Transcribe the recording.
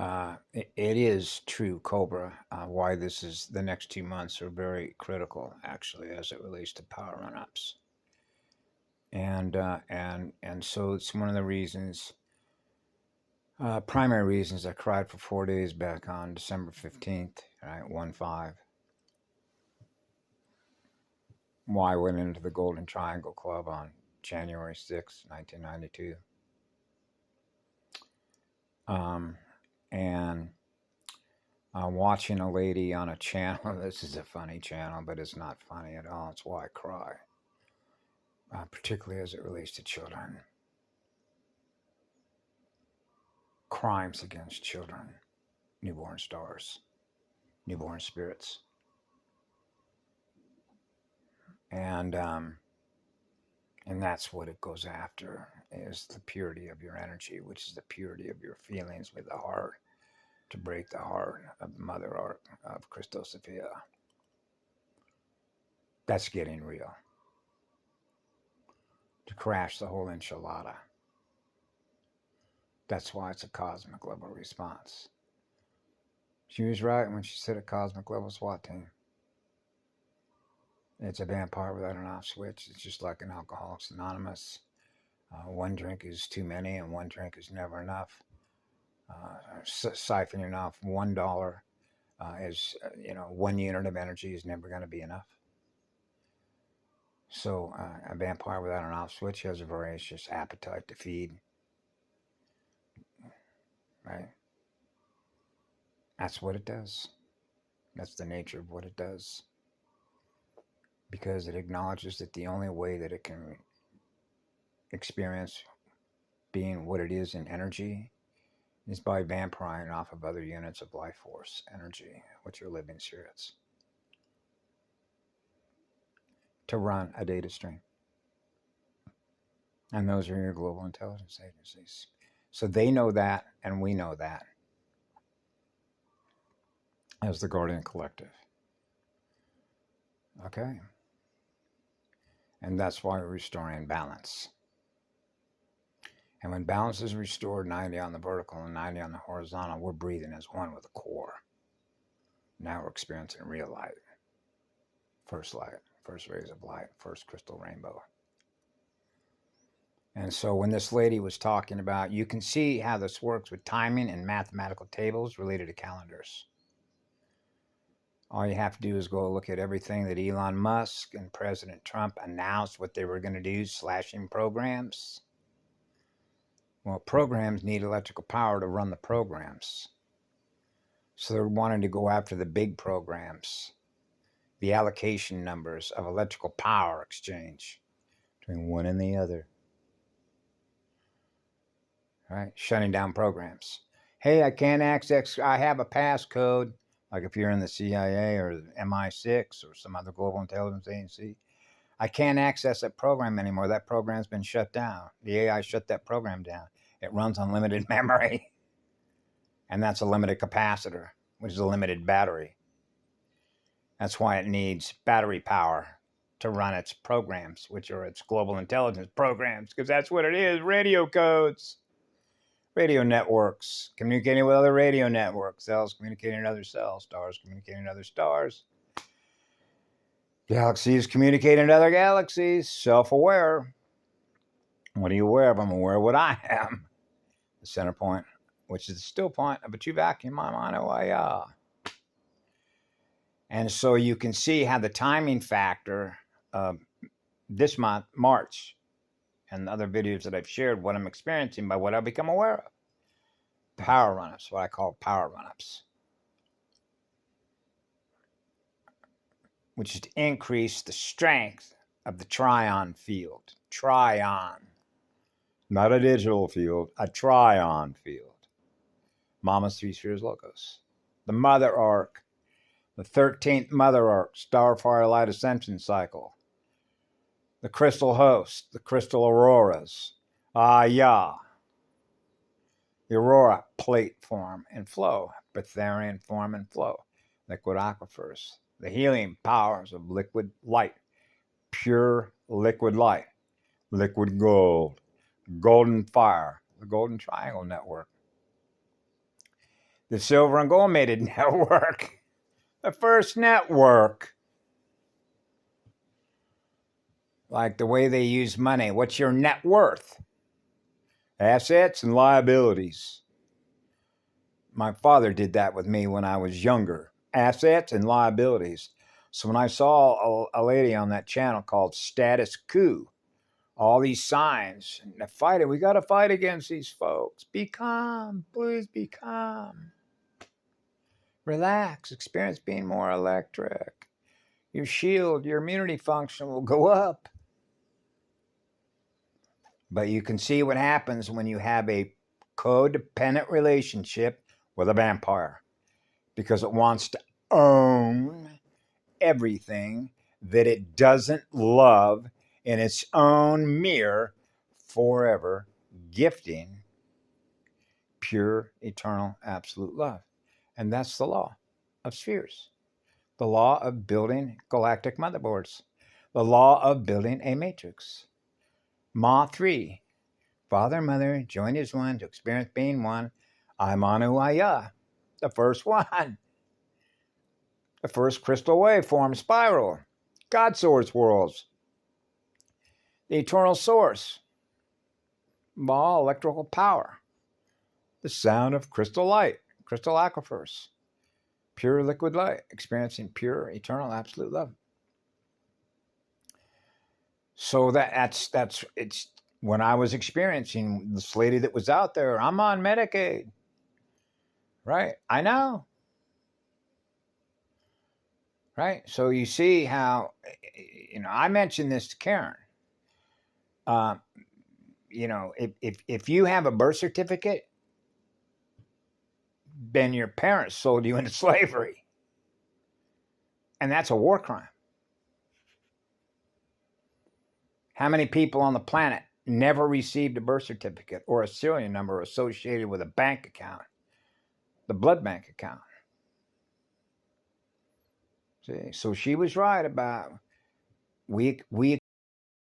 It is true, Cobra. Why this is the next 2 months are very critical, actually, as it relates to power run-ups, and so it's one of the reasons, primary reasons I cried for 4 days back on December 15th, right, 1/5. Why I went into the Golden Triangle Club on January 6th, 1992, and watching a lady on a channel. This is a funny channel, but it's not funny at all. It's why I cry, particularly as it relates to children. Crimes against children, newborn stars, newborn spirits, and that's what it goes after, is the purity of your energy, which is the purity of your feelings with the heart, to break the heart of the Mother Art of Christosophia. That's getting real. To crash the whole enchilada. That's why it's a cosmic level response. She was right when she said a cosmic level SWAT team. It's a vampire without an off switch. It's just like an Alcoholics Anonymous. One drink is too many, and one drink is never enough. Siphoning off $1 is, 1 unit of energy is never going to be enough. So a vampire without an off switch has a voracious appetite to feed. Right? That's what it does. That's the nature of what it does. Because it acknowledges that the only way that it can experience being what it is in energy is by vampiring off of other units of life force energy, which are living spirits, to run a data stream. And those are your global intelligence agencies. So they know that, and we know that as the Guardian Collective. Okay? And that's why we're restoring balance. And when balance is restored, 90 on the vertical and 90 on the horizontal, we're breathing as one with the core. Now we're experiencing real light. First rays of light, first crystal rainbow. And so when this lady was talking about, you can see how this works with timing and mathematical tables related to calendars. All you have to do is go look at everything that Elon Musk and President Trump announced what they were going to do, slashing programs. Well, programs need electrical power to run the programs. So they're wanting to go after the big programs, the allocation numbers of electrical power exchange between one and the other. Right? Shutting down programs. Hey, I can't access, I have a passcode. Like if you're in the CIA or the MI6 or some other global intelligence agency, I can't access that program anymore. That program's been shut down. The AI shut that program down. It runs on limited memory. And that's a limited capacitor, which is a limited battery. That's why it needs battery power to run its programs, which are its global intelligence programs, because that's what it is, radio codes. Radio networks, communicating with other radio networks, cells communicating with other cells, stars communicating with other stars, galaxies communicating with other galaxies, self-aware. What are you aware of? I'm aware of what I am. The center point, which is the still point of a true vacuum, my mind, And so you can see how the timing factor this month, March, and other videos that I've shared, what I'm experiencing by what I've become aware of. Power run-ups, what I call power run-ups, which is to increase the strength of the trion field. Trion. Not a digital field, a trion field. Mama's three spheres logos. The mother arc, the 13th mother arc, starfire light ascension cycle. The crystal host, the crystal auroras. Ya. The aurora, plate form and flow, Betharian form and flow, liquid aquifers, the healing powers of liquid light, pure liquid light, liquid gold, golden fire, the golden triangle network. The silver and gold mated network. The first network. Like the way they use money. What's your net worth? Assets and liabilities. My father did that with me when I was younger. Assets and liabilities. So when I saw a lady on that channel called Status Coup, all these signs, and fighting, we got to fight against these folks. Be calm, please be calm. Relax, experience being more electric. Your shield, your immunity function will go up. But you can see what happens when you have a codependent relationship with a vampire, because it wants to own everything that it doesn't love in its own mirror forever, gifting pure, eternal, absolute love. And that's the law of spheres, the law of building galactic motherboards, the law of building a matrix. Ma 3, Father and Mother joined as one to experience being one. Imanu Aya, the first one. The first crystal waveform spiral. God source worlds. The eternal source. All electrical power. The sound of crystal light. Crystal aquifers. Pure liquid light. Experiencing pure, eternal, absolute love. So that's it's when I was experiencing this lady that was out there. I'm on Medicaid. Right? I know. Right? So you see how, I mentioned this to Karen. If you have a birth certificate, then your parents sold you into slavery. And that's a war crime. How many people on the planet never received a birth certificate or a serial number associated with a bank account, the blood bank account? See, so she was right about we